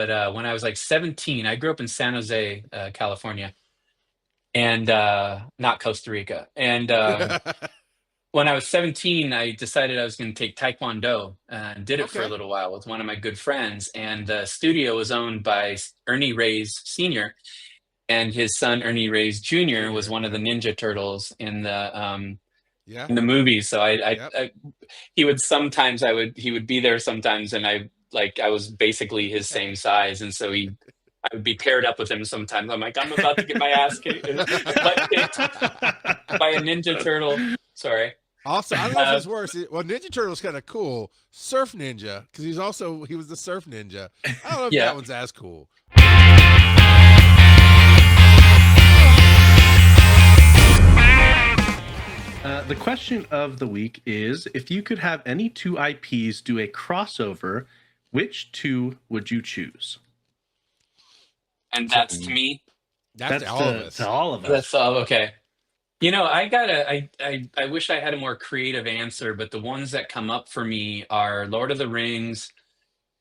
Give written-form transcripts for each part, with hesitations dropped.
But when I was like 17, I grew up in San Jose, California, and not Costa Rica. And when I was 17, I decided I was going to take Taekwondo and did it for a Okay. little while with one of my good friends. And the studio was owned by Ernie Reyes Sr., and his son Ernie Reyes Jr. was Junior. one of the Yep. Ninja Turtles Yeah. in the movies. So Yep. he would sometimes he would be there sometimes, and I was basically his same size, and so I would be paired up with him sometimes. I'm like, I'm about to get my ass kicked, butt kicked by a Ninja Turtle. Sorry. Also, I don't know if Uh, it's worse. Well, Ninja Turtle's kind of cool. Surf Ninja, because he was the Surf Ninja. I don't know if yeah. that one's as cool. The question of the week is, if you could have any two IPs do a crossover, which two would you choose? And that's to me. That's That's all of us. to all of us. That's all okay. I wish I had a more creative answer, but the ones that come up for me are Lord of the Rings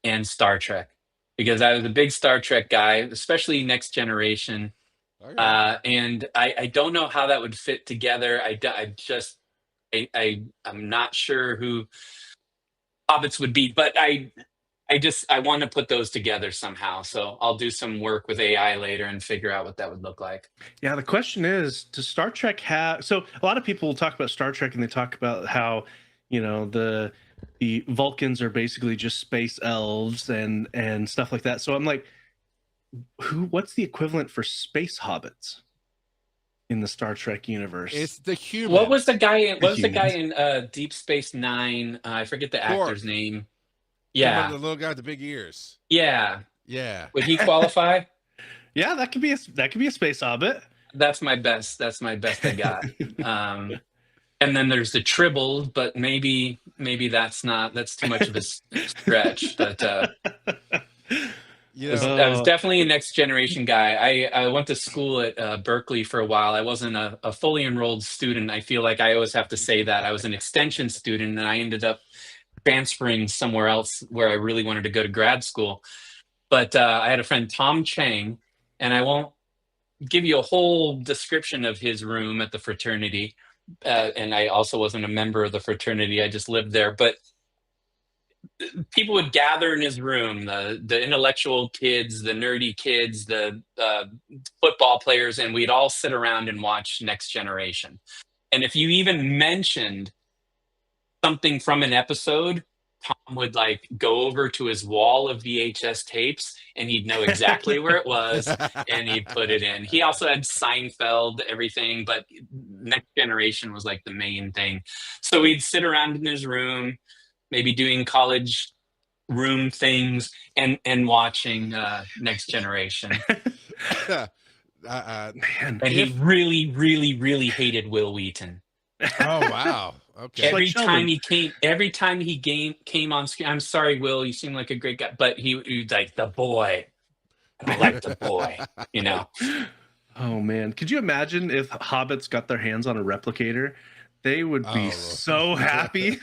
and Star Trek, because I was a big Star Trek guy, especially Next Generation. Okay. And I don't know how that would fit together. I'm not sure who hobbits would be, but I want to put those together somehow. So I'll do some work with AI later and figure out what that would look like. Yeah, the question is, does Star Trek have? So a lot of people will talk about Star Trek and they talk about how, the Vulcans are basically just space elves and stuff like that. So I'm like, what's the equivalent for space hobbits in the Star Trek universe? It's the human. What was the guy in humans. Deep Space Nine? I forget the Quark. actor's name. Talking about Yeah. the little guy with the big ears. Yeah. Yeah. Would he qualify? Yeah, that could be a space hobbit. That's my best. That's my best I got. And then there's the Tribbles, but maybe that's too much of a stretch. But You I was know, definitely a Next Generation guy. I went to school at Berkeley for a while. I wasn't a fully enrolled student. I feel like I always have to say that. I was an extension student, and I ended up transferring somewhere else where I really wanted to go to grad school. But I had a friend, Tom Chang, and I won't give you a whole description of his room at the fraternity. And I also wasn't a member of the fraternity. I just lived there. But people would gather in his room, the intellectual kids, the nerdy kids, the football players, and we'd all sit around and watch Next Generation. And if you even mentioned something from an episode, Tom would like go over to his wall of VHS tapes and he'd know exactly where it was and he'd put it in. He also had Seinfeld, everything, but Next Generation was like the main thing. So we'd sit around in his room, maybe doing college room things and watching Next Generation. Man, And he really, really, really hated Will Wheaton. oh wow. Okay. Like Every time he came on screen, I'm sorry, Will, you seem like a great guy, but he's like the boy. I don't like the boy, you know. Oh man, could you imagine if hobbits got their hands on a replicator? They would be so happy.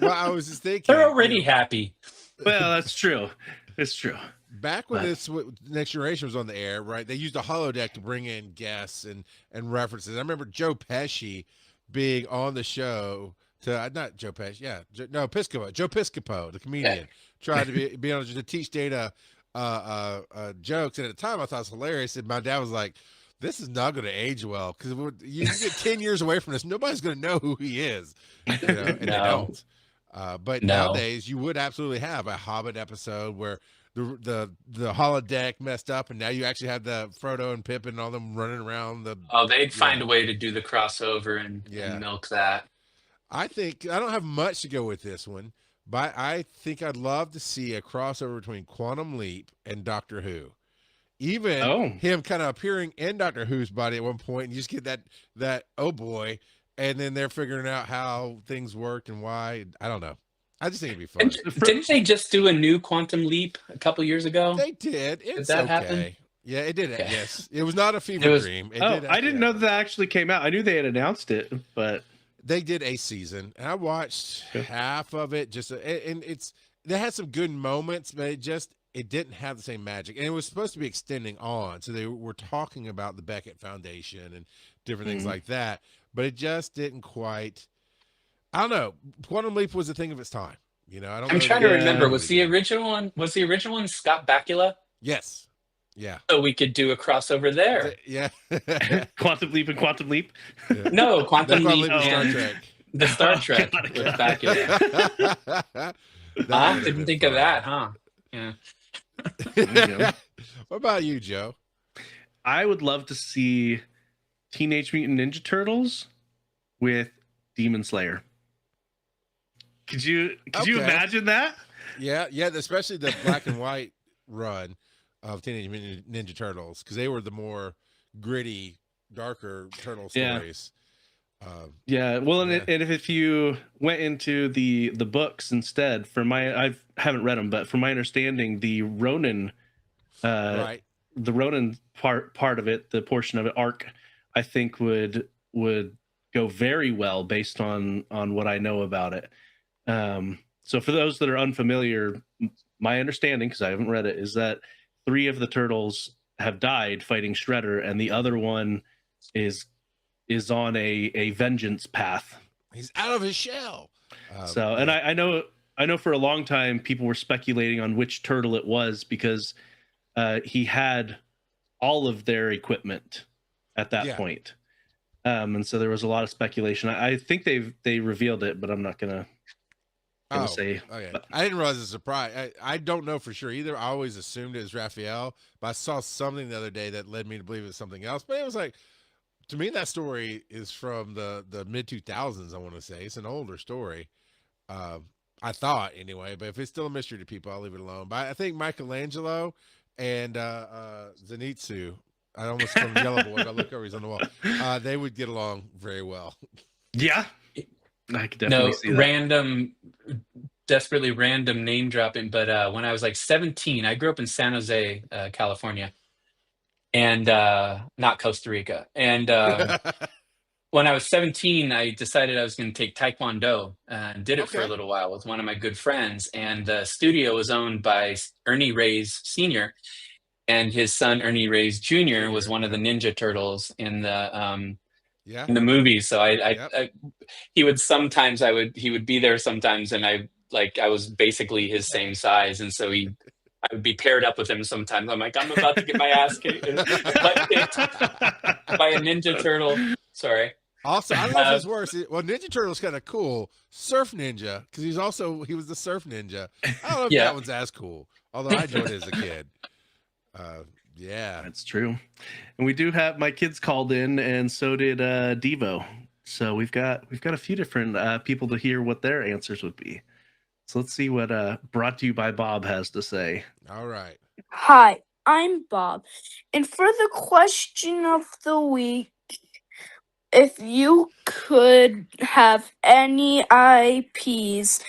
Well, I was just thinking. They're already happy. Well, that's true. It's true. Back when this Next Generation was on the air, right? They used a holodeck to bring in guests and references. I remember Joe Pesci being on the show to not Joe Pesci, Joe Piscopo, the comedian, tried to be on to teach Data jokes. And at the time, I thought it was hilarious. And my dad was like, "This is not going to age well because you get 10 years away from this, nobody's going to know who he is." And they don't. But nowadays, you would absolutely have a Hobbit episode where the holodeck messed up, and now you actually have the Frodo and Pippin and all them running around the. Oh, they'd find a way to do the crossover and milk that. I think I don't have much to go with this one, but I think I'd love to see a crossover between Quantum Leap and Doctor Who. Even him kind of appearing in Doctor Who's body at one point, and you just get that oh boy, and then they're figuring out how things work and why. I don't know. I just think it'd be fun. Didn't they just do a new Quantum Leap a couple years ago? They did. Did that happen? Yeah, it did. Okay. Yes, it was not a fever dream. I didn't know that actually came out. I knew they had announced it, but they did a season, and I watched half of it. They had some good moments, but it didn't have the same magic, and it was supposed to be extending on. So they were talking about the Beckett Foundation and different things like that, but it just didn't quite. I don't know. Quantum Leap was a thing of its time. You know, I don't I'm know trying that to it did remember. Yeah. Was really the good. original one? Was the original one Scott Bakula? Yes. Yeah. So we could do a crossover there. Yeah. Quantum Leap and Quantum Leap. Yeah. No, No, Quantum Quantum Leap Leap was Star and Trek. the Star Oh, Trek got it, with got Bakula. That I would have didn't been think of fun. that, huh? Yeah. There you go. What about you, Joe? I would love to see Teenage Mutant Ninja Turtles with Demon Slayer. Could you Okay. imagine that? Yeah, especially the black and white run of Teenage Mutant Ninja Turtles, because they were the more gritty, darker turtle Yeah. stories. Yeah, well, Yeah. and if you went into the books instead, I haven't read them, but from my understanding, the Ronin, Right. the Ronin part of it, the portion of it arc, I think would go very well based on what I know about it. So for those that are unfamiliar, my understanding, because I haven't read it, is that 3 of the turtles have died fighting Shredder, and the other one is on a vengeance path. He's out of his shell. So, and I know for a long time people were speculating on which turtle it was because he had all of their equipment at that point. And so there was a lot of speculation. I think they revealed it, but I'm not gonna say. Okay. But, I didn't realize it's a surprise. I don't know for sure either. I always assumed it was Raphael, but I saw something the other day that led me to believe it was something else. But it was like, to me, that story is from the mid 2000s. I want to say it's an older story. I thought anyway, but if it's still a mystery to people, I'll leave it alone. But I think Michelangelo and Zenitsu, I almost called him Yellow Boy, but I look over, he's on the wall. They would get along very well. yeah, I could definitely see that. Desperately random name dropping. But when I was like 17, I grew up in San Jose, California, and not Costa Rica. And when I was 17, I decided I was going to take Taekwondo and did it for a little while with one of my good friends. And the studio was owned by Ernie Reyes Sr., and his son Ernie Reyes Jr. was one of the Ninja Turtles in the movies. So he would be there sometimes, and I was basically his same size, and so I would be paired up with him sometimes. I'm like, I'm about to get my ass kicked by a Ninja Turtle. Sorry. Also, I don't know if it's worse. Well, Ninja Turtle's kind of cool. Surf Ninja, because he was the Surf Ninja. I don't know if that one's as cool, although I enjoyed it as a kid. Yeah, that's true. And we do have my kids called in, and so did Devo. So we've got a few different people to hear what their answers would be. So let's see what Brought to You by Bob has to say. All right. Hi, I'm Bob. And for the question of the week, if you could have any IPs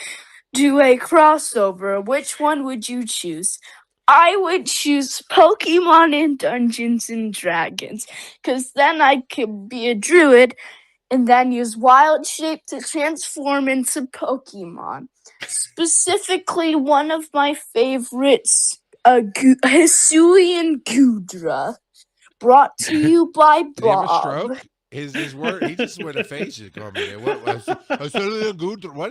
do a crossover, which one would you choose? I would choose Pokemon and Dungeons and Dragons, because then I could be a druid and then use wild shape to transform into Pokemon. Specifically, one of my favorites, Hisuian Gudra, brought to you by Did he have a Bob. stroke? His word, he just went aphasia coming in. What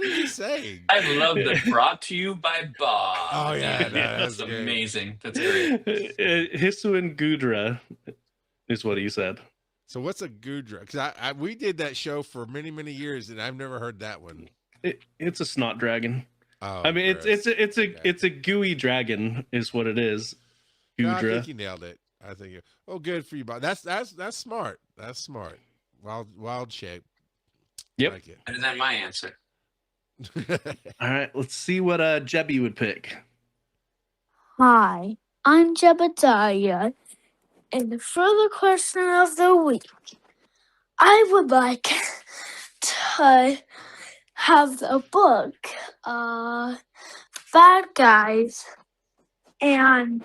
did he say? I love the Brought to You by Bob. Oh yeah, that's amazing. That's great. Hisuian Gudra is what he said. So what's a Gudra? Because we did that show for many, many years, and I've never heard that one. It's a snot dragon. Oh, I mean, it's a gooey dragon, is what it is. Gudra. No, I think you nailed it. I think. Good for you, Bob. That's smart. That's smart. Wild shape. Yep. Like it. Better than my answer. All right, let's see what Jebby would pick. Hi, I'm Jebediah. And for the question of the week, I would like to have the book, Bad Guys, and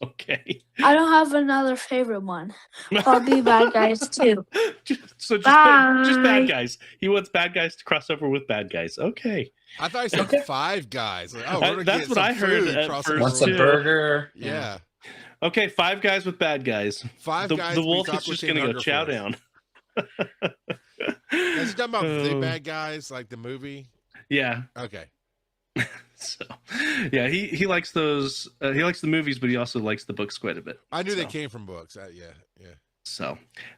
Okay. I don't have another favorite one. I'll be bad guys too. So just Bye. bad guys. He wants bad guys to cross over with bad guys. Okay. I thought he said Okay. Five Guys. Like, oh, we're gonna That's get what some I heard food at crossing first, over Wants a too. with- burger. Yeah. Okay, Five Guys with bad guys. Five The Guys. wolf beats is just Aqua going Teen to go chow Hunger down. Force. Is he talking about the Oh. bad guys, like the movie? Yeah. Okay. So, yeah, he likes those. He likes the movies, but he also likes the books quite a bit. I knew they So. came from books. Yeah. So,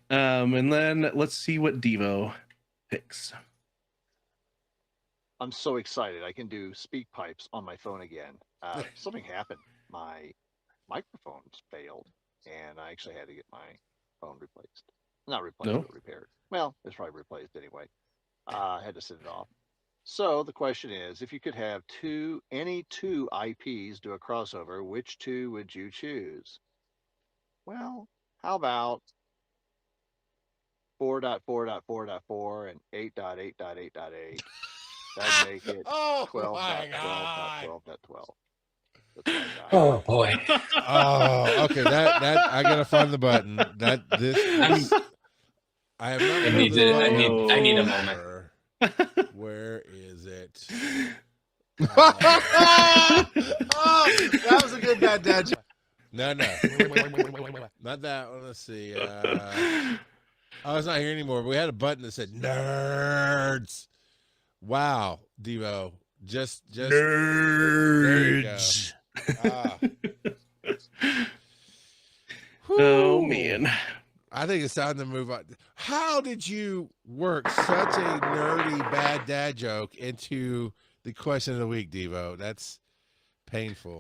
and then let's see what Devo picks. I'm so excited. I can do speak pipes on my phone again. Something happened. My microphones failed, and I actually had to get my phone replaced. Not replaced, No? but repaired. Well, it's probably replaced anyway. I had to send it off. So the question is, if you could have any two IPs do a crossover, which two would you choose? Well, how about 4.4.4.4 and 8.8.8.8? That'd make it Oh 12.12.12.12. That's what I got. Oh boy. Oh, okay. That I gotta find the button. I have not. I found need this to- button I need a before. moment. Where is it? Oh, that was a good bad dad joke. No, not that one. Let's see. Oh, it's not here anymore. But we had a button that said nerds. Wow, Devo. Just nerds. Oh man. I think it's time to move on. How did you work such a nerdy bad dad joke into the question of the week, Devo? That's painful.